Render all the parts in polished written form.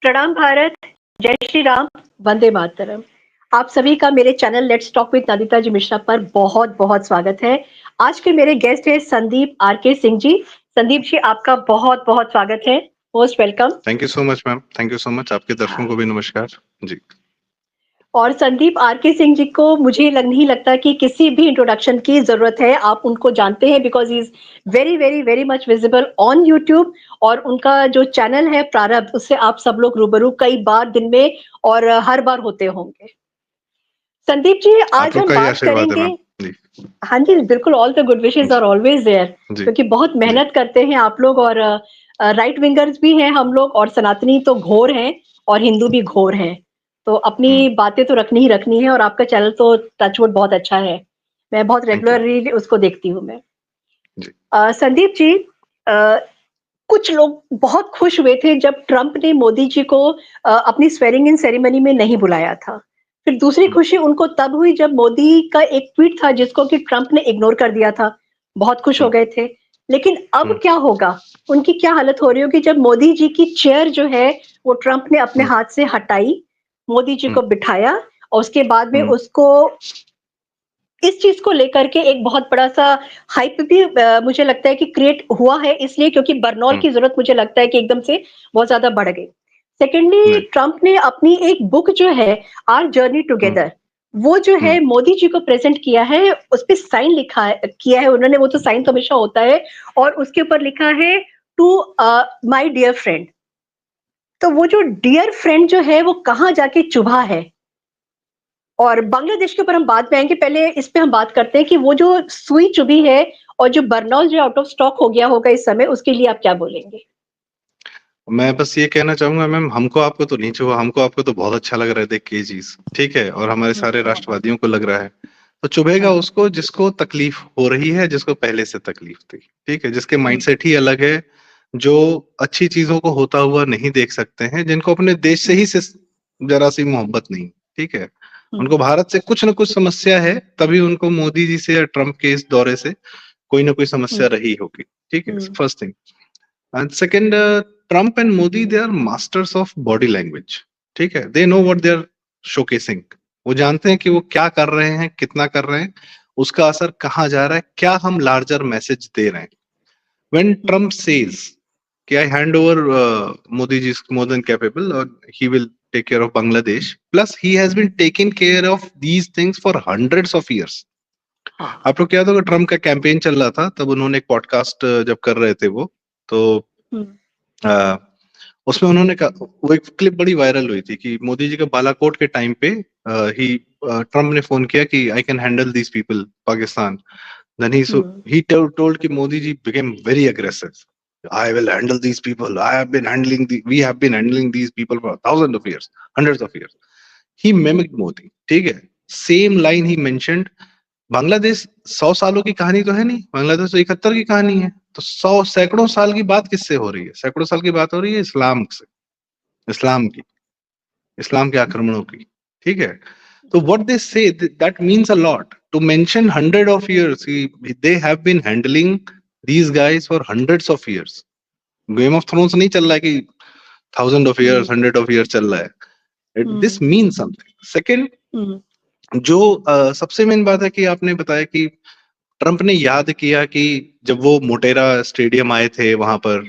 प्रणाम भारत, जय श्री राम, वंदे मातरम। आप सभी का मेरे चैनल लेट्स टॉक विद नदिता जी मिश्रा पर बहुत बहुत स्वागत है। आज के मेरे गेस्ट हैं संदीप आर.के. सिंह जी। संदीप जी, आपका बहुत बहुत स्वागत है, most welcome. Thank you so much ma'am, thank you so much. आपके दर्शकों को भी नमस्कार जी। और संदीप आर.के. सिंह जी को मुझे नहीं लगता कि किसी भी इंट्रोडक्शन की जरूरत है, आप उनको जानते हैं because is very very very much visible on YouTube. और उनका जो चैनल है प्रारब्ध, उससे आप सब लोग रूबरू कई बार दिन में और हर बार होते होंगे। संदीप जी, आप आज लोग हम का ही बात आशीर्वाद है करेंगे। मैम जी। हाँ जी, बिल्कुल, all the good wishes are always there, जी क्योंकि बहुत जी मेहनत करते हैं आप लोग। और राइट विंगर्स भी हैं हम लोग, और सनातनी तो घोर हैं और हिंदू भी घोर हैं। तो अपनी बातें तो रखनी ही रखनी है, और आपका चैनल तो टचवुड बहुत अच्छा है। मैं बहुत थैंक यू रेगुलरली उसको देखती हूँ मैं। जी। संदीप जी, कुछ लोग बहुत खुश हुए थे जब ट्रंप ने मोदी जी को अपनी स्वेरिंग इन सेरेमनी में नहीं बुलाया था। फिर दूसरी खुशी उनको तब हुई जब मोदी का एक ट्वीट था जिसको कि ट्रंप ने इग्नोर कर दिया था। बहुत खुश हो गए थे। लेकिन अब क्या होगा, उनकी क्या हालत हो रही होगी जब मोदी जी की चेयर जो है वो ट्रंप ने अपने हाथ से हटाई, मोदी जी को बिठाया, और उसके बाद में उसको इस चीज को लेकर के एक बहुत बड़ा सा हाइप भी मुझे लगता है कि क्रिएट हुआ है, इसलिए क्योंकि बर्नौल की जरूरत मुझे लगता है कि एकदम से बहुत ज्यादा बढ़ गई। सेकेंडली, ट्रंप ने अपनी एक बुक जो है आर जर्नी टुगेदर, वो जो है मोदी जी को प्रेजेंट किया है, उस पर साइन लिखा है, किया है उन्होंने। वो तो साइन तो हमेशा होता है, और उसके ऊपर लिखा है टू माय डियर फ्रेंड। तो वो जो डियर फ्रेंड जो है वो कहाँ जाके चुभा है। और बांग्लादेश के ऊपर हम बाद में आएंगे, पहले इस पे हम बात करते हैं कि वो जो सुई चुभी है और जो बर्नौल जो आउट ऑफ स्टॉक हो गया होगा इस समय, उसके लिए आप क्या बोलेंगे? मैं बस ये कहना चाहूंगा मैम, हमको आपको तो नहीं चुभा, हमको आपको तो बहुत अच्छा लग रहा है देख के ये चीज, ठीक है, और हमारे सारे राष्ट्रवादियों को लग रहा है। तो चुभेगा उसको जिसको तकलीफ हो रही है, जिसको पहले से तकलीफ थी, ठीक है, जिसके माइंडसेट ही अलग है, जो अच्छी चीजों को होता हुआ नहीं देख सकते हैं, जिनको अपने देश से ही से जरा सी मोहब्बत नहीं, ठीक है, उनको भारत से कुछ न कुछ समस्या है, तभी उनको मोदी जी से या ट्रंप के इस दौरे से कोई ना कोई समस्या रही होगी, ठीक है, first thing. And second, Trump and Modi they are masters of body language, ठीक है, they know what they are showcasing. वो जानते हैं कि वो क्या कर रहे हैं, कितना कर रहे हैं, उसका असर कहाँ जा रहा है, क्या हम लार्जर मैसेज दे रहे हैं। व्हेन ट्रंप सेज कि I hand over, Modi ji is more than capable और he will take care of Bangladesh, plus he has been taking care of these things for hundreds of years. आप लोग क्या था, ट्रंप का campaign चल रहा था, तब उन्होंने एक पॉडकास्ट जब कर रहे थे वो, तो उसमें उन्होंने वो एक क्लिप बड़ी वायरल हुई थी कि मोदी जी के बालाकोट के टाइम पे ही ट्रंप ने फोन किया कि I can handle these people Pakistan. Then he told कि Modi ji became very aggressive, I will handle these people. We have been handling these people for thousands of years, hundreds of years. He mimicked Modi. ठीक है, same line ही mentioned. Bangladesh 100 सालों की कहानी तो है नहीं, बांग्लादेश तो 71 की कहानी है। तो 100 सैकड़ों साल की बात किससे हो रही है? सैकड़ों साल की बात हो रही है इस्लाम से, इस्लाम की, इस्लाम के आक्रमणों की, ठीक है। तो what they say that means a lot to mention 100 of years, they have been handling these guys for hundreds of years. Game of Thrones नहीं चल रहा है कि 1000 of years, 100 of years चल रहा है। This means something. Second, जो सबसे मेन बात है कि आपने बताया कि ट्रंप ने याद किया कि जब वो मोटेरा स्टेडियम आए थे वहां पर,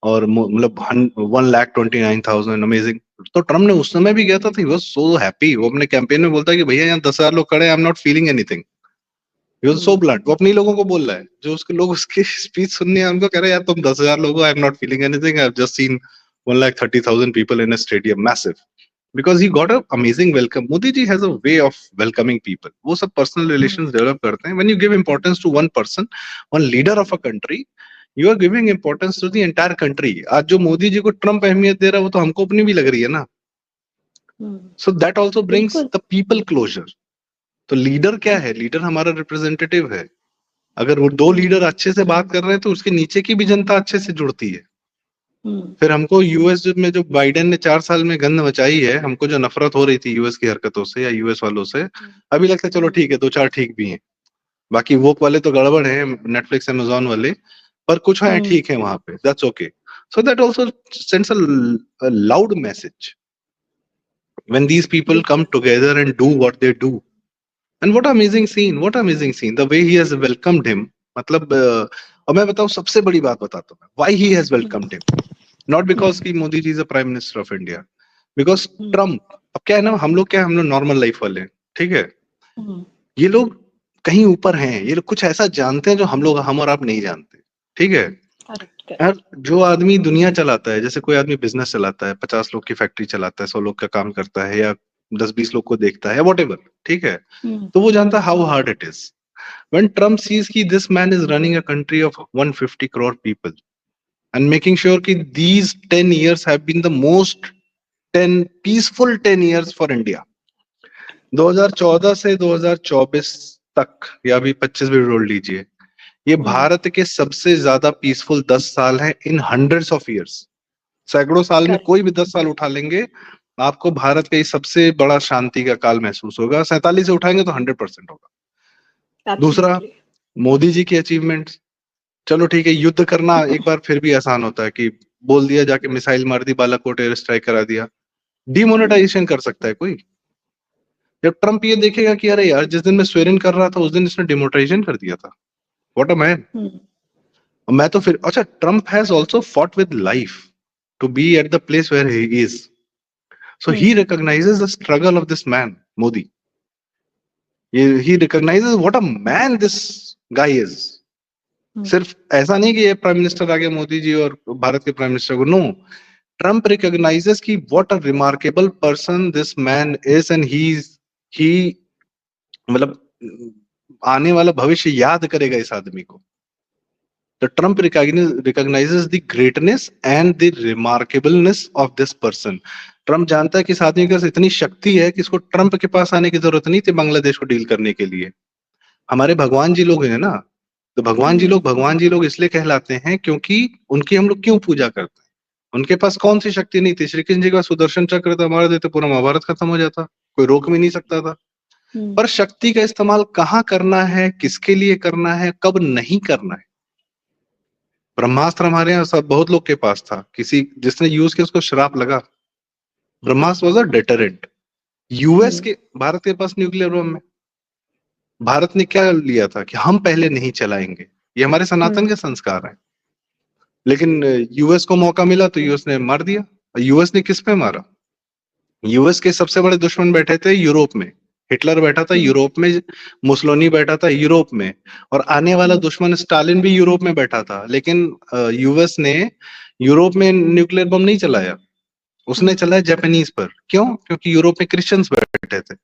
और मतलब 1,29,000 अमेजिंग, तो ट्रंप ने उस समय भी गया था, ही वाज सो हैप्पी। वो अपने कैंपेन में बोलता है कि भैया यहाँ 10,000 लोग खड़े हैं, I am not feeling anything. He was so blunt. वो अपने लोगों को बोल रहा है, जो उसके लोग उसकी स्पीच सुनने हैं उनको कह रहे हैं यार तुम 10,000 लोग हो, I am not feeling anything, I have just seen 1,30,000 people in a stadium, massive, because he got a amazing welcome. Modi ji has a way of welcoming people. वो सब personal relations develop करते हैं. When you give importance to one person, one leader of a country, you are giving importance to the entire country. आज जो मोदी जी को Trump अहमियत दे रहा है वो तो हमको अपनी भी लग रही है ना. So that also brings the people closure. तो लीडर क्या है? लीडर हमारा रिप्रेजेंटेटिव है। अगर वो दो लीडर अच्छे से बात कर रहे हैं तो उसके नीचे की भी जनता अच्छे से जुड़ती है। फिर हमको यूएस में जो बाइडेन ने 4 साल में गंद मचाई है, हमको जो नफरत हो रही थी यूएस की हरकतों से या यूएस वालों से, अभी लगता है चलो ठीक है, 2-4 ठीक भी हैं, बाकी वो वाले तो गड़बड़ है, नेटफ्लिक्स अमेजोन वाले, पर कुछ है ठीक है वहां पे, that's okay. So that also sends a loud message when these people come together and do what they do. And what amazing scene, what amazing scene, the way he has welcomed him. मतलब और मैं बताऊं, सबसे बड़ी बात बताता हूँ, why he has welcomed him, not because कि मोदी जी is a prime minister of India, because Trump, अब क्या है ना, हम लोग नॉर्मल लाइफ वाले हैं, ठीक है, ये लोग कहीं ऊपर हैं, ये लोग कुछ ऐसा जानते हैं जो हम और आप नहीं जानते, ठीक है। यार जो आदमी दुनिया चलाता है, जैसे कोई आदमी बिजनेस चलाता है, 50 लोग की फैक्ट्री चलाता है, 100 लोग का काम करता है, या 10-20 लोग को देखता है, व्हाटएवर, ठीक है, तो वो जानता है how hard it is. When Trump sees कि this man is running a country of 150 crore people and making sure कि these 10 years have been the most 10 peaceful 10 years for India, 2014 से 2024 तक, या अभी 25 भी जोड़ लीजिए, ये भारत के सबसे ज्यादा पीसफुल 10 साल हैं इन हंड्रेड्स ऑफ इयर्स। सैकड़ों साल में कोई भी 10 साल उठा लेंगे, आपको भारत का ये सबसे बड़ा शांति का काल महसूस होगा। 47 से उठाएंगे तो 100% होगा। दूसरा, मोदी जी की अचीवमेंट्स, चलो ठीक है, युद्ध करना एक बार फिर भी आसान होता है कि बोल दिया, जाके मिसाइल मार दी, बालाकोट एयर स्ट्राइक करा दिया, डिमोनेटाइजेशन कर सकता है कोई। जब ट्रम्प ये देखेगा कि अरे यार, जिस दिन मैं स्वेरिंग कर रहा था उस दिन इसने डिमोनेटाइजेशन कर दिया था, व्हाट अ मैन। मैं तो फिर, अच्छा, Trump has also fought with life to be at the place where he is. So he recognizes the struggle of this man, Modi. He recognizes what a man this guy is. सिर्फ ऐसा नहीं कि ये prime minister आ गया मोदी जी और भारत के prime minister को, no, Trump recognises कि what a remarkable person this man is, and he मतलब आने वाला भविष्य याद करेगा इस आदमी को। The Trump recognizes the greatness and the remarkableness of this person. Trump जानता है कि इस आदमी के पास इतनी शक्ति है कि इसको ट्रम्प के पास आने की जरूरत नहीं थी बांग्लादेश को डील करने के लिए। हमारे भगवान जी लोग हैं ना, तो भगवान जी लोग इसलिए कहलाते हैं क्योंकि उनकी हम लोग क्यों पूजा करते हैं। उनके पास कौन सी शक्ति नहीं थी? श्री कृष्ण जी के पास सुदर्शन चक्र था, मार देते पूरा महाभारत खत्म हो जाता, कोई रोक भी नहीं सकता था। पर शक्ति का इस्तेमाल कहाँ करना है, किसके लिए करना है, कब नहीं करना है। ब्रह्मास्त्र हमारे यहाँ सब बहुत लोग के पास था, किसी जिसने यूज किया उसको श्राप लगा। ब्रह्मास्त्र वाज अ डेटरेंट। यूएस के, भारत के पास न्यूक्लियर बम है, भारत ने क्या लिया था कि हम पहले नहीं चलाएंगे, ये हमारे सनातन के संस्कार हैं। लेकिन यूएस को मौका मिला तो यूएस ने मार दिया। यूएस ने किस पे मारा? यूएस के सबसे बड़े दुश्मन बैठे थे यूरोप में, हिटलर बैठा था यूरोप में, मुसोलिनी बैठा था यूरोप में, और आने वाला दुश्मन स्टालिन भी यूरोप में बैठा था। लेकिन यूएस ने यूरोप में न्यूक्लियर बम नहीं चलाया, उसने चलाया जापानीज पर। क्यों? क्योंकि यूरोप में क्रिश्चियंस बैठे थे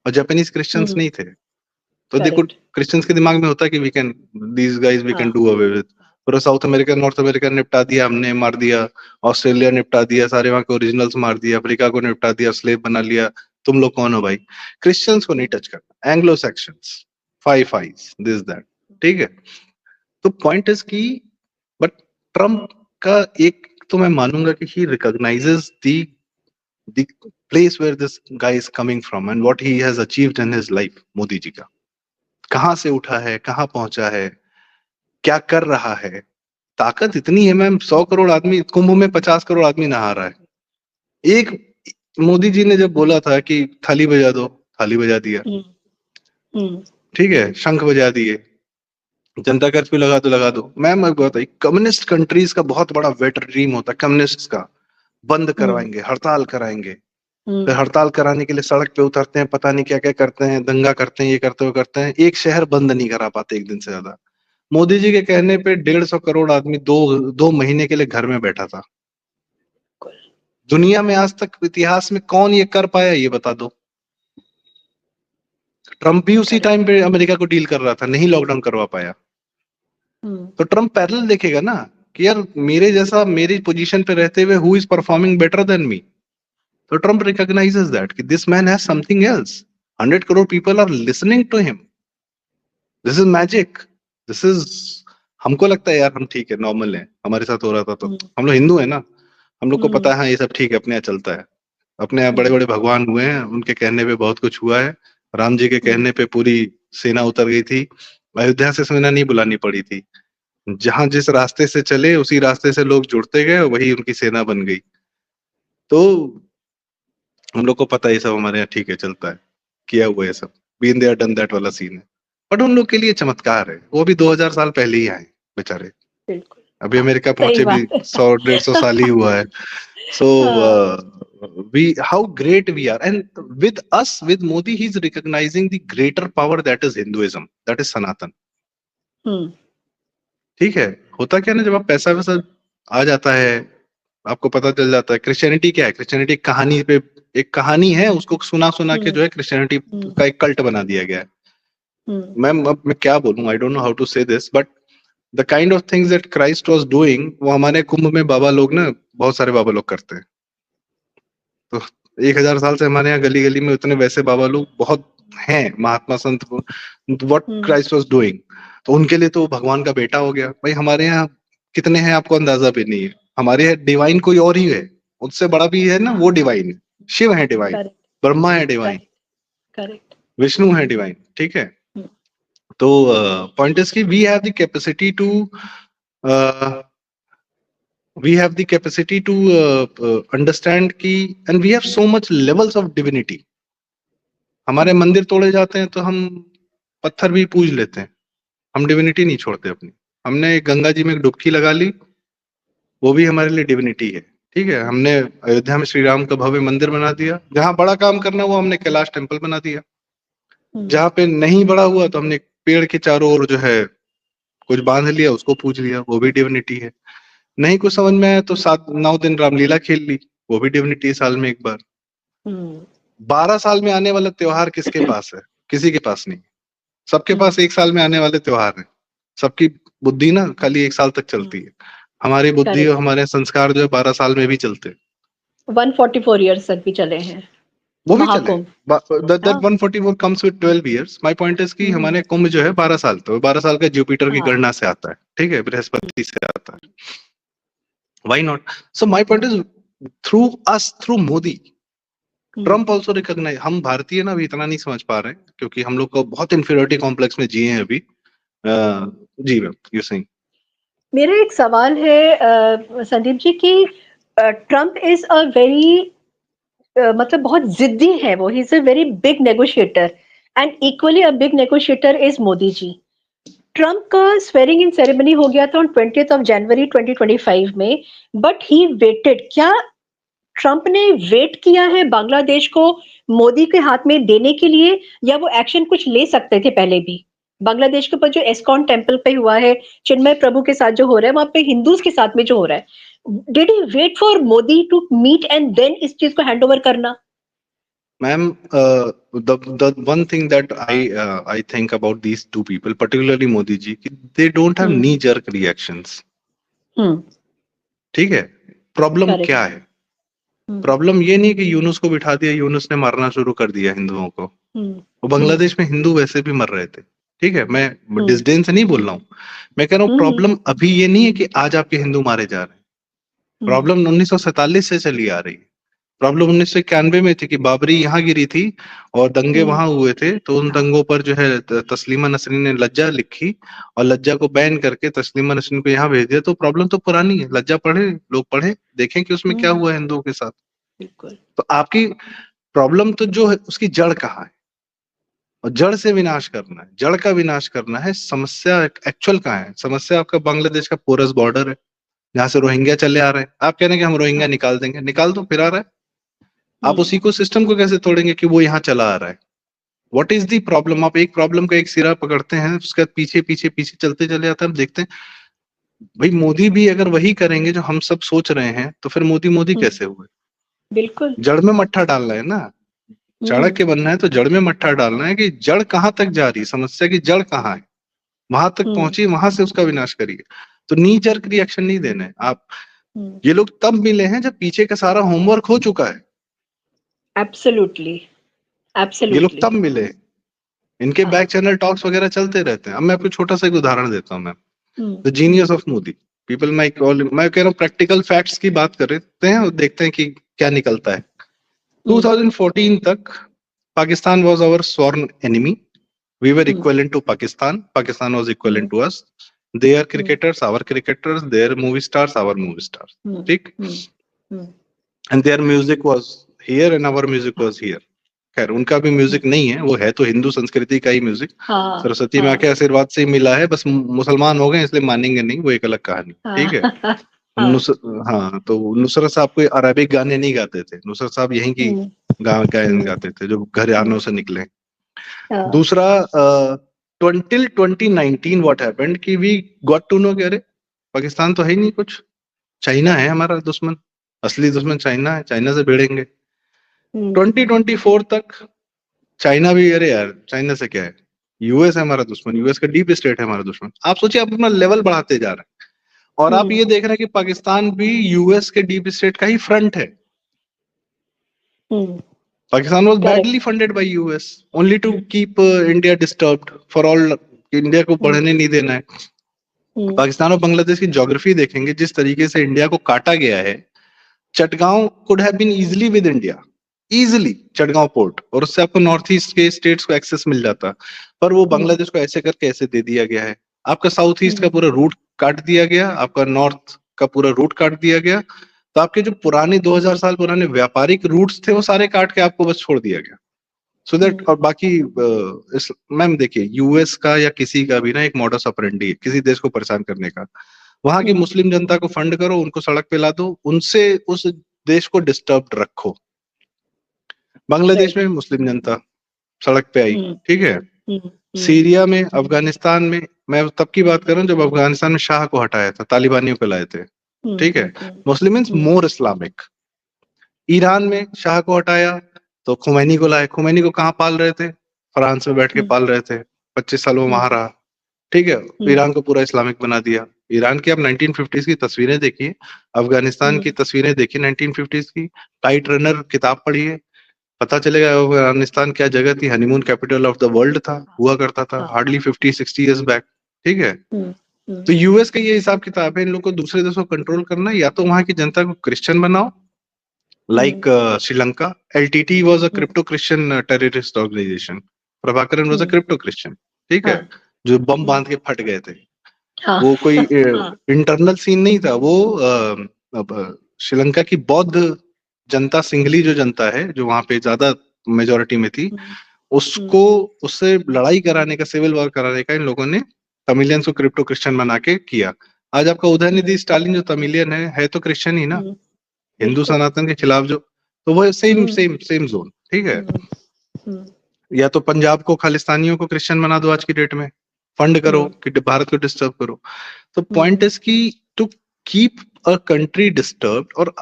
और जापानीज क्रिश्चियंस नहीं थे। तो देखो, क्रिश्चियंस के दिमाग में होता है कि we can, these guys we can do away with. पूरा साउथ अमेरिका, नॉर्थ अमेरिका निपटा दिया हमने, मार दिया। ऑस्ट्रेलिया निपटा दिया, सारे वहां के ओरिजिनल्स मार दिया। अफ्रीका को निपटा दिया, स्लेव बना लिया। तुम लोग कौन हो भाई? क्रिश्चियंस को नहीं टच करना, Anglo Saxons, five eyes, this that, ठीक है। तो पॉइंट इज की, बट ट्रम्प का एक तो मैं मानूंगा कि he recognises the place where this guy is coming from and what he has achieved in his life. Modi ji का कहां से उठा है, कहां पहुंचा है, क्या कर रहा है। ताकत इतनी है मैम, 100 करोड़ आदमी, कुंभ में 50 करोड़ आदमी नहा रहा है। एक मोदी जी ने जब बोला था कि थाली बजा दो, थाली बजा दिया, ठीक है, शंख बजा दिए, जनता कर्फ्यू लगा दो। मैम मैं बताइए, कम्युनिस्ट कंट्रीज का बहुत बड़ा वेट ड्रीम होता है कम्युनिस्ट का, बंद करवाएंगे, हड़ताल कराएंगे, फिर हड़ताल कराने के लिए सड़क पे उतरते हैं, पता नहीं क्या क्या करते हैं, दंगा करते हैं, ये करते हुए करते हैं, एक शहर बंद नहीं करा पाते एक दिन से ज्यादा। मोदी जी के कहने पे 150 करोड़ आदमी दो महीने के लिए घर में बैठा था। दुनिया में आज तक इतिहास में कौन ये कर पाया, ये बता दो। ट्रम्प भी उसी टाइम पे अमेरिका को डील कर रहा था, नहीं लॉकडाउन करवा पाया। तो ट्रम्प पैरेलल देखेगा ना कि यार मेरे जैसा, मेरी पोजीशन पे रहते हुए who is performing better than me. So Trump recognizes that कि this man has something else. 100 crore people are listening to him. This is magic. This is, हमको लगता है यार हम ठीक है, नॉर्मल है, हमारे साथ हो रहा था तो हम लोग हिंदू है ना, हम लोग को पता है हाँ ये सब ठीक है, अपने यहाँ चलता है। अपने यहाँ बड़े बड़े भगवान हुए हैं, उनके कहने पे बहुत कुछ हुआ है। राम जी के कहने पे पूरी सेना उतर गई थी, अयोध्या से सेना नहीं बुलानी पड़ी थी। जहां जिस रास्ते से चले उसी रास्ते से लोग जुड़ते गए, वही उनकी सेना बन गई। तो हम लोग को पता है ये सब हमारे यहाँ ठीक है, चलता है, किया हुआ है सब, बीन देयर डन दैट वाला सीन है। बट उन लोग के लिए चमत्कार है, वो भी 2000 साल पहले ही आए बेचारे। बिल्कुल। अभी हाँ, अमेरिका सही पहुंचे भी बात है। 100-150 साल ही हुआ है। So हाँ, we how great we are, and with us, with Modi, he's recognizing the greater power that is Hinduism, that is Sanatan. हम्म, ठीक है। होता क्या ना, जब आप पैसा वैसा आ जाता है, आपको पता चल जाता है क्रिश्चियनिटी क्या है। क्रिश्चियनिटी एक कहानी पे, एक कहानी है, उसको सुना सुना के हम्म, जो है क्रिश्चियनिटी हम्म, का एक कल्ट बना दिया गया है। हम्म, मैं क्या बोलूं, I don't know how to say this, but the kind of things that Christ was doing, वो हमारे कुंभ में बाबा लोग ना, बहुत सारे बाबा लोग करते हैं। तो 1000 साल से हमारे यहाँ गली गली में उतने वैसे बाबा लोग बहुत हैं, महात्मा संत, what hmm, Christ was doing. तो उनके लिए तो भगवान का बेटा हो गया। भाई हमारे यहाँ कितने हैं आपको अंदाजा भी नहीं है। हमारे यहाँ डिवाइन कोई और ही है, उससे बड़ा भी है ना, वो डिवाइन है। शिव है डिवाइन, करेक्ट, ब्रह्मा है डिवाइन, करेक्ट, करेक्ट। विष्णु है डिवाइन। ठीक है। हम्म, तो पॉइंट इज की we have the capacity to we have the capacity to understand ki, and we have so much levels of divinity. हमारे मंदिर तोड़े जाते हैं तो हम पत्थर भी पूज लेते हैं, हम डिविनिटी नहीं छोड़ते अपनी। हमने गंगा जी में एक डुबकी लगा ली, वो भी हमारे लिए डिविनिटी है। ठीक है। हमने अयोध्या में श्री राम का भव्य मंदिर बना दिया, जहां बड़ा काम करना हुआ हमने कैलाश टेम्पल बना दिया। हम्म, जहां पे नहीं बड़ा हुआ तो हमने एक पेड़ के चारों ओर जो है कुछ बांध लिया, उसको पूज लिया, वो भी डिविनिटी है। नहीं कुछ समझ में आया तो 7-9 दिन रामलीला खेल ली, वो भी डिविनिटी है, साल में एक बार। हम्म, 12 साल में आने वाला त्योहार किसके पास है? किसी के पास नहीं। सबके हम्म, पास एक साल में आने वाले त्योहार हैं। सबकी बुद्धि ना खाली एक साल तक चलती है, हमारी बुद्धि और करेक्ट। हमारे संस्कार जो है 12 साल में भी चलते हैं। 144 ईयर्स तक भी चले हैं वो भी चले। महाकुंभ। दैट हाँ, 144 comes with 12 years. My point is कि हम्म, हमारे कुंभ जो है 12 साल, तो 12 साल का जुपिटर की हाँ, गणना से आता है। ठीक है, बृहस्पति से आता है। Why not? So my point is through us, through Modi, hmm, Trump also recognize. हम भारतीय ना अभी इतना नहीं समझ पा रहे हैं, क्योंकि हम लोग को बहुत इंफीरियरिटी कॉम्प्लेक्स में जिए हैं अभी। जी मैम, यू सेइंग। मेरा एक सवाल है संदीप जी कि ट्रम्प इज अ वेरी मतलब बहुत जिद्दी है वो, he is a very big negotiator and equally a big negotiator is Modi ji. Trump का स्वेरिंग इन सेरेमनी हो गया था ऑन 20th of January 2025 में, बट ही वेटेड। क्या ट्रम्प ने वेट किया है बांग्लादेश को मोदी के हाथ में देने के लिए, या वो एक्शन कुछ ले सकते थे पहले भी? बांग्लादेश के ऊपर जो एस्कॉन टेम्पल पे हुआ है, चिन्मय प्रभु के साथ जो हो रहा है, वहां पे हिंदूज के साथ में जो हो रहा है, did he wait for Modi to meet and then इस चीज को हैंड ओवर करना? Ma'am, the one thing that I think about these two people, particularly Modi ji, they don't have hmm, knee jerk reactions. हम्म, ठीक है। Problem correct, क्या है? Problem ये नहीं कि यूनुस को बिठा दिया, यूनुस ने मारना शुरू कर दिया हिंदुओं को। वो बांग्लादेश में हिंदू वैसे भी मर रहे थे। ठीक है, मैं डिस्डेन से नहीं बोल रहा हूँ, मैं कह रहा हूँ प्रॉब्लम अभी ये नहीं है कि आज आपके हिंदू मारे जा रहे हैं। प्रॉब्लम 1947 से चली आ रही है। प्रॉब्लम 1991 में थी कि बाबरी यहाँ गिरी थी और दंगे वहां हुए थे, तो उन दंगों पर जो है तस्लीमा नसरीन ने लज्जा लिखी और लज्जा को बैन करके तस्लीमा नसरीन को यहाँ भेज दिया। तो प्रॉब्लम तो पुरानी है। लज्जा पढ़े, लोग पढ़े, देखें कि उसमें क्या हुआ हिंदुओं के साथ। बिल्कुल। तो आपकी प्रॉब्लम तो जो है उसकी जड़ कहाँ है, और जड़ से विनाश करना है, जड़ का विनाश करना है। समस्या एक्चुअल कहाँ है? समस्या आपका बांग्लादेश का पोरस बॉर्डर है, जहां से रोहिंग्या चले आ रहे हैं। आप कह रहे हैं कि हम रोहिंग्या निकाल देंगे, निकाल दो, फिर आ रहा है। आप उसी को सिस्टम को कैसे तोड़ेंगे कि वो यहाँ चला आ रहा है? What is the problem? आप एक प्रॉब्लम का एक सिरा पकड़ते हैं, उसके बाद पीछे पीछे पीछे चलते चले जाते हैं। हम देखते हैं भाई मोदी भी अगर वही करेंगे जो हम सब सोच रहे हैं, तो फिर मोदी मोदी कैसे हुए? बिल्कुल। जड़ में मट्ठा डालना है ना, चाणक्य बनना है तो जड़ में मट्ठा डालना है कि जड़ कहाँ तक जा रही है, समस्या की जड़ कहाँ है, वहां तक पहुंची, वहां से उसका विनाश करिए। तो नी जर्क रिएक्शन नहीं देना है आप। ये लोग तब मिले हैं जब पीछे का सारा होमवर्क हो चुका है। एब्सोल्युटली, ये लोग एब्सोल्युटली। तब मिले, इनके हाँ, बैक चैनल टॉक्स वगैरह चलते रहते हैं। अब मैं आपको छोटा सा एक उदाहरण देता हूँ। मैं hmm, the genius of Modi people, मैं कह रहा हूँ प्रैक्टिकल फैक्ट्स की बात करते हैं और देखते हैं कि क्या निकलता है। 2014 तक Pakistan was our sworn enemy. We were equivalent to Pakistan, Pakistan was equivalent to us. They are cricketers, our cricketers, their movie stars, our movie stars, ठीक। And their music was here and our music was here. खैर उनका भी music नहीं है, वो है तो हिंदू संस्कृति का ही म्यूजिक, सरस्वती माँ के आशीर्वाद से ही मिला है, बस मुसलमान हो गए इसलिए मानेंगे नहीं, वो एक अलग कहानी, ठीक है। हाँ, तो नुसरत साहब कोई अरबिक गाने नहीं गाते थे, नुसरत साहब यहीं की गायन गाते थे जो घरानों से निकले। दूसरा, टिल 2019 व्हाट हैपेंड कि वी गॉट टू नो कि अरे पाकिस्तान तो है ही नहीं कुछ, चाइना है हमारा दुश्मन, असली दुश्मन चाइना है, चाइना से भिड़ेंगे। 2024 तक चाइना भी, अरे यार चाइना से क्या है, यूएस है हमारा दुश्मन, यूएस का डीप स्टेट है हमारा दुश्मन। आप सोचिए, आप अपना लेवल बढ़ाते जा रहे हैं, और आप ये देख रहे हैं कि पाकिस्तान भी यूएस के डीप स्टेट का ही फ्रंट है। Pakistan was badly funded by US only to keep India disturbed for all, India को बढ़ने नहीं देना है। पाकिस्तान और बांग्लादेश की ज्योग्राफी देखेंगे, जिस तरीके से इंडिया को काटा गया है, Chittagong could have been easily with India, easily Chittagong port, और उससे आपको नॉर्थ ईस्ट के स्टेट्स को एक्सेस मिल जाता, पर वो बांग्लादेश को ऐसे करके ऐसे दे दिया गया है। आपका साउथ ईस्ट का पूरा रूट काट दिया गया, आपका नॉर्थ का पूरा रूट काट दिया गया, तो आपके जो पुराने 2000 साल पुराने व्यापारिक रूट्स थे वो सारे काट के आपको बस छोड़ दिया गया, सो दैट। और बाकी मैम देखिए, यूएस का या किसी का भी ना एक मॉडस ऑपरेंडी है किसी देश को परेशान करने का, वहां की मुस्लिम जनता को फंड करो, उनको सड़क पे ला दो, उनसे उस देश को डिस्टर्ब रखो। बांग्लादेश में मुस्लिम जनता सड़क पे आई, ठीक है। सीरिया में, अफगानिस्तान में, मैं तब की बात कर रहा हूँ जब अफगानिस्तान में शाह को हटाया था, तालिबानियों को लाए थे, ठीक है। मुस्लिम मीन्स मोर इस्लामिक। ईरान में शाह को हटाया तो खुमैनी को लाए, खुमैनी को कहाँ पाल रहे थे, फ्रांस में बैठ के पाल रहे थे, 25 साल वो वहां रहा, ठीक है। ईरान को पूरा इस्लामिक बना दिया। ईरान की आप 1950s की तस्वीरें देखिए, अफगानिस्तान की तस्वीरें देखिए 1950s की, टाइट रनर किताब पढ़िए, पता चलेगा अफगानिस्तान क्या जगह थी, honeymoon capital of the world था, हुआ करता था हार्डली 50-60 इयर्स बैक, ठीक है। तो यूएस का ये हिसाब किताब है, इन लोग को दूसरे देशों को कंट्रोल करना, या तो वहां की जनता को क्रिश्चियन बनाओ, like Sri Lanka. LTT was a crypto Christian terrorist organization, Prabhakaran was a crypto Christian, ठीक है, जो बम बांध के फट गए थे। वो कोई इंटरनल सीन नहीं था, वो श्रीलंका की बौद्ध जनता, सिंघली जो जनता है, जो वहां पे ज्यादा मेजोरिटी में थी, उसको, उससे लड़ाई कराने का, सिविल वॉर कराने का इन लोगों ने तमिलियंस को क्रिप्टो क्रिश्चियन बना के किया। आज आपका उदयनिधि स्टालिन जो तमिलियन है तो क्रिश्चियन ही ना, हिंदू सनातन के खिलाफ जो, तो वो सेम जोन, ठीक है। या तो पंजाब को, खालिस्तानियों को क्रिश्चियन बना दो आज की डेट में, फंड करो कि भारत को डिस्टर्ब करो। तो पॉइंट इज की to keep a country disturbed, और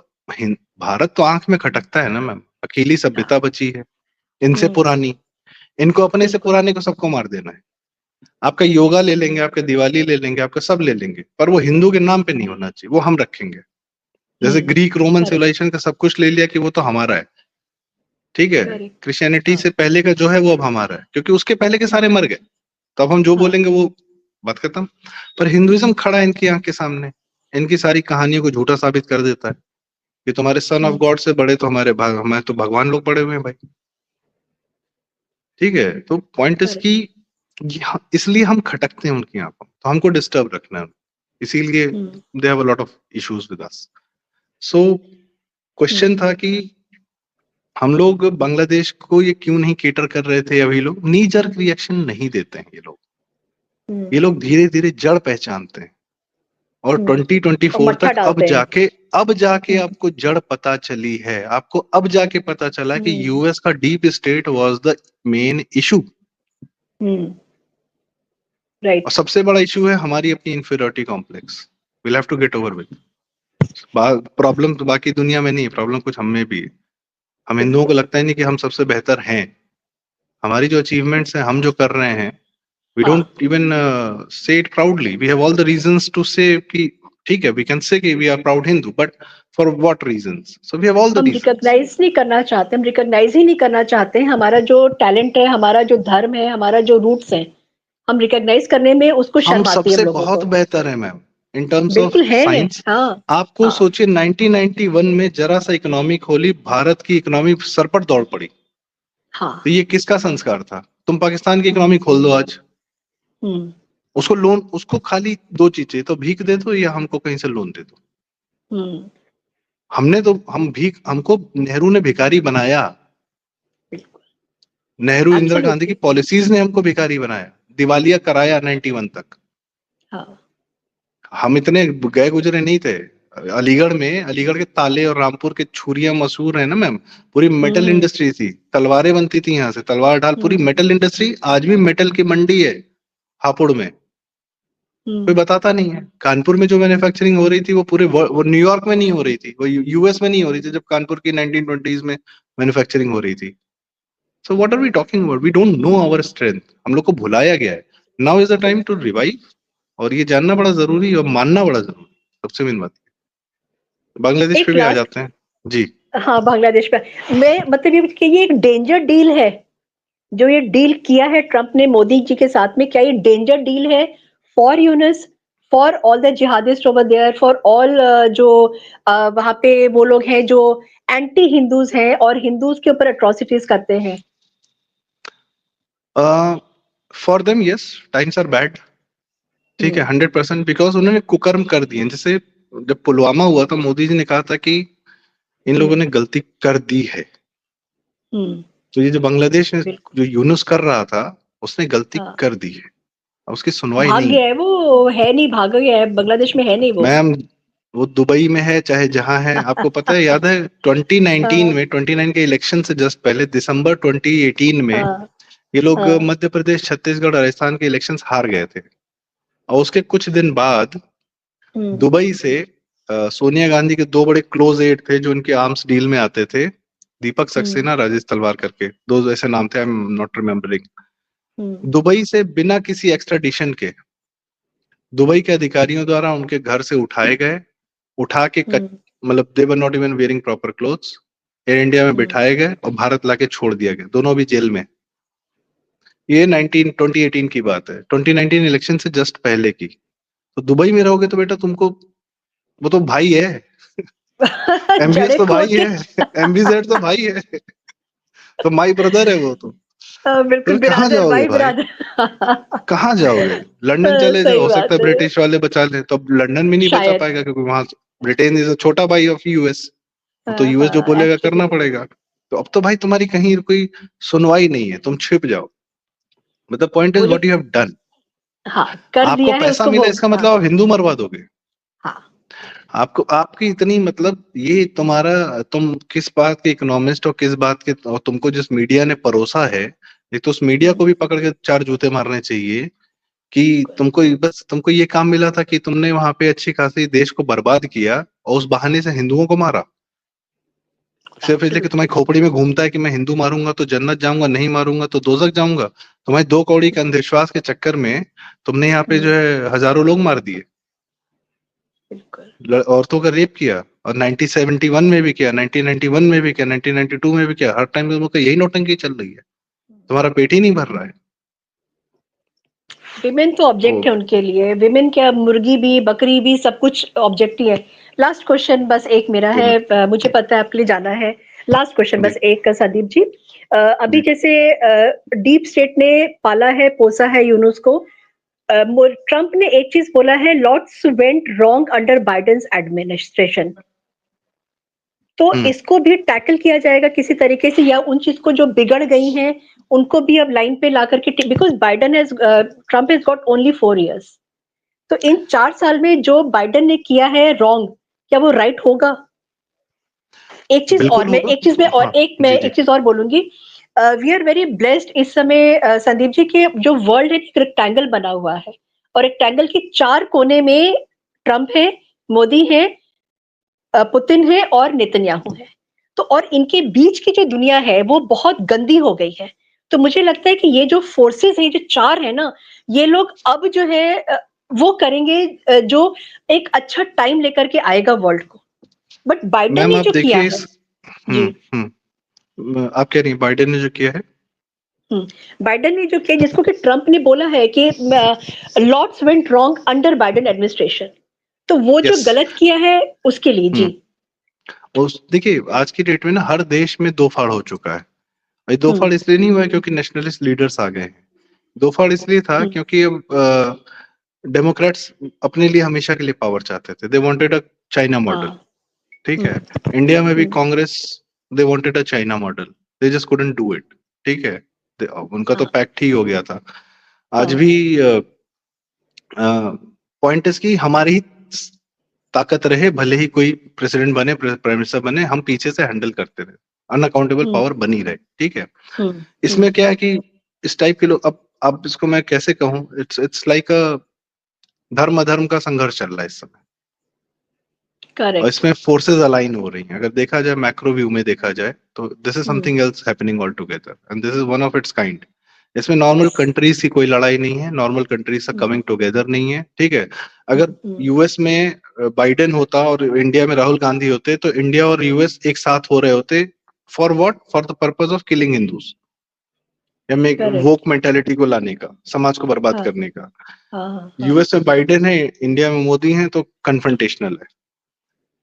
भारत तो आंख में खटकता है ना मैम, अकेली सभ्यता बची है इनसे पुरानी, इनको अपने से पुराने को सबको मार देना है। आपका योगा ले लेंगे, आपके दिवाली ले लेंगे, आपका सब ले लेंगे, पर वो हिंदू के नाम पे नहीं होना चाहिए, वो हम रखेंगे। जैसे ग्रीक रोमन सिविलाइजेशन का सब कुछ ले लिया कि वो तो हमारा है, ठीक है। क्रिश्चियनिटी से पहले का जो है वो अब हमारा है, क्योंकि उसके पहले के सारे मर गए, तो अब हम जो बोलेंगे वो बात खत्म। पर हिंदुइज्म खड़ा है इनकी आंख के सामने, इनकी सारी कहानियों को झूठा साबित कर देता है कि तुम्हारे सन ऑफ गॉड से बड़े तो हमारे तो भगवान लोग बड़े हुए हैं भाई, ठीक है। तो पॉइंट इज की इसलिए हम खटकते हैं उनकी आंखों, तो हमको डिस्टर्ब रखना है, इसीलिए they have a lot of issues with us. So question था कि हम लोग बांग्लादेश को ये क्यों नहीं केटर कर रहे थे, अभी लोग नी जर्क रिएक्शन नहीं देते हैं, ये लोग धीरे धीरे जड़ पहचानते हैं, और 2024 तक अब जाके आपको जड़ पता चली है, आपको अब जाके पता चला कि यूएस का deep state was the main issue, right. और सबसे बड़ा इशू है हमारी अपनी inferiority complex, will have to get over with. Problem तो बाकी दुनिया में नहीं, प्रॉब्लम कुछ हम में भी है। हम हिंदुओं को लगता ही नहीं कि हम सबसे बेहतर हैं, हमारी जो अचीवमेंट्स हैं, हम जो कर रहे हैं, we don't even say it proudly, we have all the reasons to say कि ठीक है, we can say कि we are proud Hindu, but for what reasons? So we have all the reasons. हम रिकॉग्नाइज नहीं करना चाहते, हम recognise ही नहीं करना चाहते हैं हमारा जो टैलेंट है, हमारा जो धर्म है, हमारा जो रूट्स हैं, हम रिकॉग्नाइज करने में उसको शर्म आती है हम लोगों को। बहुत बेहतर है ma'am in terms of science. आपको सोचिए 1991 में जरा सा इकोनॉमी खोली, भारत की इकोनॉमी सर पर दौड़ पड़ी। तो ये किसका संस्कार था? तुम पाकिस्तान की इकोनॉमी खोल दो आज, उसको लोन, उसको खाली दो चीज चाहिए, तो भीख दे दो या हमको कहीं से लोन दे दो। हमको नेहरू ने भिखारी बनाया, बिल्कुल, नेहरू इंदिरा गांधी की एब्सोल्युटली। पॉलिसीज ने हमको भिखारी बनाया, दिवालिया कराया 91 तक। हाँ। हम इतने गए गुजरे नहीं थे। अलीगढ़ के ताले और रामपुर के छुरियां मशहूर है ना मैम, पूरी मेटल हम्म। इंडस्ट्री थी, तलवारें बनती थी यहाँ से, तलवार ढाल, पूरी हम्म। मेटल इंडस्ट्री, आज भी मेटल की मंडी है हापुड़ में, कोई हम्म। बताता नहीं है। कानपुर में जो मैन्युफैक्चरिंग हो रही थी वो वो न्यूयॉर्क में नहीं हो रही थी, वो यूएस में नहीं हो रही थी, जब कानपुर की 1920s में मैन्युफैक्चरिंग हो रही थी। So what are we talking about, we don't know our strength, हम लोग को भुलाया गया है। Now is the time to revive, और ये जानना बड़ा जरूरी है और मानना बड़ा जरूरी है, सबसे मेन बात। बांग्लादेश पे एक भी आ लास्ट, जाते हैं जी। हाँ बांग्लादेश पे, मैं मतलब ये कि ये एक डेंजर डील है जो ये डील किया है ट्रंप ने मोदी जी के साथ में, क्या ये डेंजर डील है for Yunus, for all the jihadist over there, for all जो वहां पे वो लोग हैं जो एंटी हिंदूज हैं और हिंदूज के ऊपर अट्रॉसिटीज करते हैं? For them yes, times are bad, ठीक है 100%, बिकॉज उन्होंने कुकर्म कर दिए। जैसे जब पुलवामा हुआ था, मोदी जी ने कहा था कि इन लोगों ने गलती कर दी है। तो ये जो बांग्लादेश में बिल्कुल। जो यूनुस कर रहा था, उसने गलती हाँ, कर दी है, अब उसकी सुनवाई भाग नहीं। गया है वो, है नहीं, भाग गया है, बांग्लादेश में है नहीं वो। मैम वो दुबई में है चाहे जहां है, आपको पता है, याद है 2019 हाँ। में, 29 के इलेक्शन से जस्ट पहले दिसंबर 2018 में हाँ। ये लोग हाँ। मध्य प्रदेश, छत्तीसगढ़, राजस्थान के इलेक्शंस हार गए थे। और उसके कुछ दिन बाद दुबई से सोनिया गांधी के दो बड़े क्लोज एड थे जो उनके आर्म्स डील में आते थे, दीपक सक्सेना, राजेश तलवार करके दो ऐसे नाम थे, I am not remembering. Dubai से बिना किसी एक्स्ट्राडिशन के दुबई के अधिकारियों द्वारा उनके घर से उठाए गए, उठा के मतलब they were not even wearing proper clothes, Air India में बिठाए गए और भारत लाके छोड़ दिया गया, दोनों भी जेल में। ये 2018 की बात है, 2019 इलेक्शन से जस्ट पहले की। तो दुबई में रहोगे तो बेटा तुमको, वो तो भाई है, एमबीएस जड़े तो भाई खोद के। है, एमबीजेड तो भाई है, तो माई ब्रदर है वो तो। बिल्कुल, फिर कहाँ बिरादर जाओगे भाई, भाई, बिरादर। कहाँ जाओगे? लंदन चले जाओ, सही हो सकता है बात है। ब्रिटिश वाले बचा लें, तो अब लंदन में नहीं बचा शायद। पाएगा क्योंकि वहां ब्रिटेन इज छोटा भाई ऑफ यूएस, तो हाँ, यूएस जो हाँ, बोलेगा करना एक्चुअली। पड़ेगा। तो अब तो भाई तुम्हारी कहीं कोई सुनवाई नहीं है, तुम छिप जाओ, मतलब पॉइंट इज पूरी। What you have done. हाँ, कर आपको दिया है पैसा उसको मिला भोग, इसका हाँ। मतलब आप हिंदू मरवा दोगे। हाँ। आपको आपकी इतनी मतलब ये तुम्हारा, तुम किस बात के इकोनॉमिस्ट और किस बात के, और तुमको जिस मीडिया ने परोसा है, एक तो उस मीडिया को भी पकड़ के चार जूते मारने चाहिए कि बिल्कुल। तुमको ये काम मिला था कि तुमने वहां पे अच्छी खासी देश को बर्बाद किया और उस बहाने से हिंदुओं को मारा, सिर्फ इसलिए कि तुम्हारी एब्सोल्युटली। खोपड़ी में घूमता है कि मैं हिंदू मारूंगा तो जन्नत जाऊंगा, नहीं मारूंगा तो दोजख जाऊंगा। तुम्हारी दो कौड़ी के अंधविश्वास के चक्कर में तुमने यहाँ पे जो है हजारों लोग मार दिए, बिल्कुल। औरतों का रेप किया, और 1971 में भी किया, 1991 में भी किया, 1992 में भी किया, हर टाइम तुम लोग का यही नौटंकी चल रही है, तुम्हारा पेट ही नहीं भर रहा है। विमेन तो तो ऑब्जेक्ट है उनके लिए, विमेन क्या, मुर्गी भी, बकरी भी, सब कुछ ऑब्जेक्ट ही है। लास्ट क्वेश्चन बस एक मेरा है, बोले मुझे पता है आपके लिए जाना है। लास्ट क्वेश्चन जी बस एक, संदीप जी, अभी जी। जैसे डीप स्टेट ने पाला है, पोसा है यूनुस को, ट्रंप ने एक चीज बोला है, lots went wrong under Biden's administration. तो इसको भी टैकल किया जाएगा किसी तरीके से, या उन चीज को जो बिगड़ गई हैं उनको भी अब लाइन पे ला करके, because Biden has, Trump has got only 4 years, तो इन 4 साल में जो बाइडेन ने किया है रॉन्ग, क्या वो राइट होगा? एक चीज और, बिल्कुल मैं होगा। एक चीज में और हाँ एक मैं जी जी। एक चीज और बोलूंगी, वी आर वेरी ब्लेस्ड इस समय, संदीप जी, के जो वर्ल्ड एक रेक्टेंगल बना हुआ है, और रेक्टेंगल के 4 कोने में ट्रंप है, मोदी है, पुतिन है और नेतन्याहू है। तो और इनके बीच की जो दुनिया है वो बहुत गंदी हो गई है। तो मुझे लगता है कि ये जो फोर्सेस हैं, जो 4 है ना, ये लोग अब जो है वो करेंगे जो एक अच्छा टाइम लेकर के आएगा वर्ल्ड को। बट बाइडेन मैम ने आप जो किया देखिए है, इस जी, आप कह रही हैं बाइडेन ने जो किया है, बाइडेन ने जो किया, जिसको कि ट्रंप ने बोला है कि lots went wrong under Biden administration, तो वो जो यस। गलत किया है उसके लिए, जी। उस देखिए आज की डेट में ना हर देश में दो फाड़ हो चुका है। भाई दो फाड़ इसलिए नहीं हुआ है क्योंकि नेशनलिस्ट लीडर्स आ गए हैं, दो फाड़ इसलिए था क्योंकि अब डेमोक्रेट्स अपने लिए हमेशा के लिए पावर चाहते थे, they wanted a China model, ठीक है। इंडिया में भी Congress they wanted a China model, they just couldn't do it, ठीक है। उनका तो पैक्ट ही हो गया था। आज भी पॉइंट इज कि हमारी ही ताकत रहे, भले ही कोई प्रेसिडेंट बने, प्राइम मिनिस्टर बने, हम पीछे से हैंडल करते रहे, अनअकाउंटेबल पावर बनी रहे, ठीक है। इसमें क्या है कि इस टाइप के लोग, अब इसको मैं कैसे कहूं, इट्स लाइक अ धर्म अधर्म का संघर्ष चल रहा है इस समय। और इसमें फोर्सेस अलाइन हो रही हैं। अगर देखा जाए मैक्रो व्यू में देखा जाए तो this is something else happening all together and this is one of its kind. इसमें नॉर्मल कंट्रीज की कोई लड़ाई नहीं है, नॉर्मल कंट्रीज कमिंग टुगेदर नहीं है, ठीक है। अगर यूएस में बाइडेन होता और इंडिया में राहुल गांधी होते तो इंडिया और यूएस एक साथ हो रहे होते, for what, for the purpose of killing Hindus, या मेक वोक मेंटालिटी को लाने का, समाज को बर्बाद करने का। यूएस में बाइडेन है, इंडिया में मोदी है, तो कन्फ्रंटेशनल है।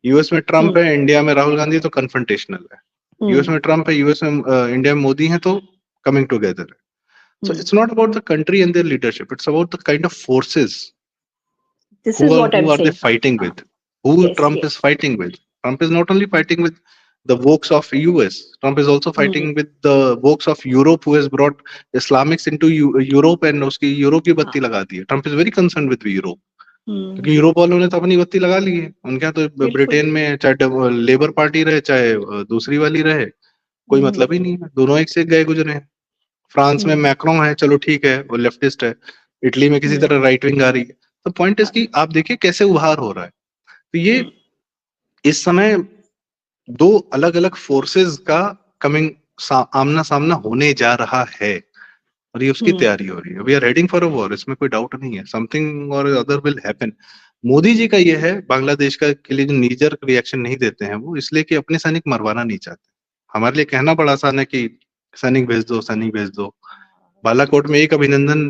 यूएस में ट्रम्प है, इंडिया में राहुल गांधी, तो कन्फ्रंटेशनल है। यूएस में ट्रम्प है, यूएस में इंडिया में मोदी है, तो कमिंग टुगेदर है। So it's not about the country and their leadership, it's about the kind of forces who are they fighting with, who Trump is fighting with. Trump is not only fighting with the wokes of US, Trump is also fighting with the wokes of Europe, who has brought Islamics into Europe and uski Europe की बत्ती लगा दी है। Trump is very concerned with Europe, क्योंकि Europe वालों ने तो अपनी बत्ती लगा ली है। उनके यहाँ तो ब्रिटेन में चाहे लेबर पार्टी रहे चाहे दूसरी वाली रहे, कोई मतलब ही नहीं है, दोनों एक से गए गुजरे हैं। फ्रांस में मैक्रोन है, चलो ठीक है, वो लेफ्टिस्ट है। इटली में किसी तरह राइट विंग आ रही है। तो पॉइंट इज कि आप देखिए कैसे उभार हो रहा है। तो ये इस समय दो अलग अलग फोर्सेस का आमना सामना होने जा रहा है और ये उसकी तैयारी हो रही है। We are heading for a war, इसमें कोई डाउट नहीं है। Something or other will happen. Modi ji का ये है, बांग्लादेश का के लिए जो नीजर रिएक्शन नहीं देते हैं वो इसलिए कि अपने सैनिक मरवाना नहीं चाहते। हमारे लिए कहना बड़ा आसान है कि सैनिक भेज दो, सैनिक भेज दो। बालाकोट में एक अभिनंदन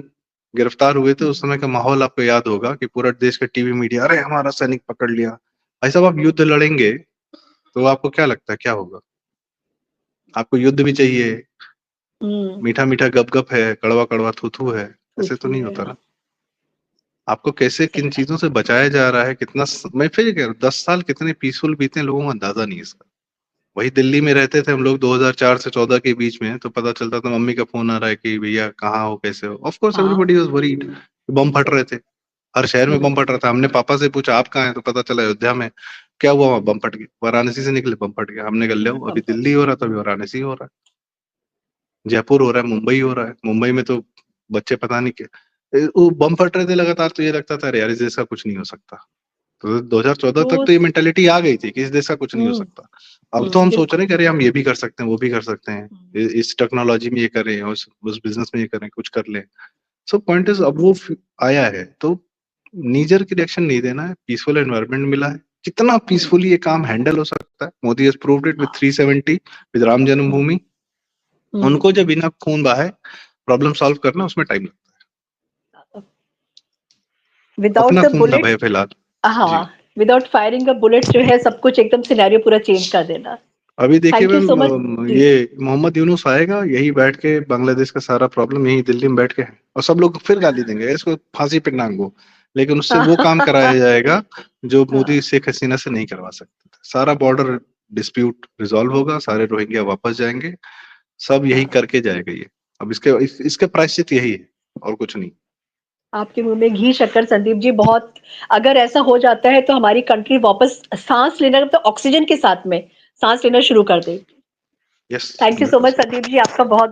गिरफ्तार हुए थे, उस समय का माहौल आपको याद होगा कि पूरा देश का टीवी मीडिया, अरे हमारा सैनिक पकड़ लिया। भाई साहब, आप युद्ध लड़ेंगे तो आपको क्या लगता है क्या होगा? आपको युद्ध भी चाहिए, मीठा मीठा गप गप है, कड़वा कड़वा थू थू है, ऐसे तो नहीं होता ना। आपको कैसे किन चीजों से बचाया जा रहा है, कितना मैं फिर कह रहा हूं 10 साल कितने पीसफुल बीते लोगों को अंदाजा नहीं इसका। वही दिल्ली में रहते थे हम लोग 2004 से 14 के बीच में, तो पता चलता था मम्मी का फोन आ रहा है कि भैया कहाँ हो, कैसे हो। Of course everybody was worried, bomb फट रहे थे, हर शहर में बम फट रहा था। हमने पापा से पूछा आप कहाँ हैं, तो पता चला अयोध्या में। क्या हुआ वहां? बम फट गया। वाराणसी से निकले, बम फट गया। हमने कह लिया अभी दिल्ली हो रहा था, अभी वाराणसी हो रहा है, जयपुर हो रहा है, मुंबई हो रहा है। मुंबई में तो बच्चे पता नहीं क्या वो बम फट रहे थे लगातार, तो ये लगता था यार इस देश का कुछ नहीं हो सकता। तो 2014 तक तो ये मेंटालिटी आ गई थी कि इस देश का कुछ नहीं हो सकता। अब तो हम सोच रहे हैं कि अरे हम ये भी कर सकते हैं, वो भी कर सकते हैं, इस टेक्नोलॉजी में ये करें, उस बिजनेस में ये करें, कुछ कर लें। सो पॉइंट इज अब वो आया है तो नीजर की रिएक्शन नहीं देना है। पीसफुल एनवायरनमेंट मिला है, कितना पीसफुली ये काम हैंडल हो सकता है। Modi has proved it with 370, with Ram जन्मभूमि। उनको जब बिना खून बहाए प्रॉब्लम सॉल्व करना, उसमें टाइम लगता है। विदाउट द बुलेट, भय फिलहाल, हाँ, विदाउट फायरिंग अ बुलेट जो है सब कुछ एकदम सिनेरियो पूरा चेंज कर देना। अभी देखिए मैम, ये मोहम्मद यूनुस आएगा, यही बैठ के बांग्लादेश का सारा प्रॉब्लम यही दिल्ली में बैठ के है, और सब लोग फिर गाली देंगे इसको फांसी पे टांगो, लेकिन उससे वो काम कराया जाएगा जो मोदी शेख हसीना से नहीं करवा सकते थे। सारा बॉर्डर डिस्प्यूट रिजॉल्व होगा, सारे रोहिंग्या वापस जाएंगे, सब यही करके जाएगा ये। अब इसके प्रायश्चित यही है और कुछ नहीं। आपके मुंह में घी शक्कर संदीप जी। बहुत, अगर ऐसा हो जाता है तो हमारी कंट्री वापस सांस लेना, तो ऑक्सीजन के साथ में सांस लेना शुरू कर देगी। Thank you so much Sandeep ji, आपका बहुत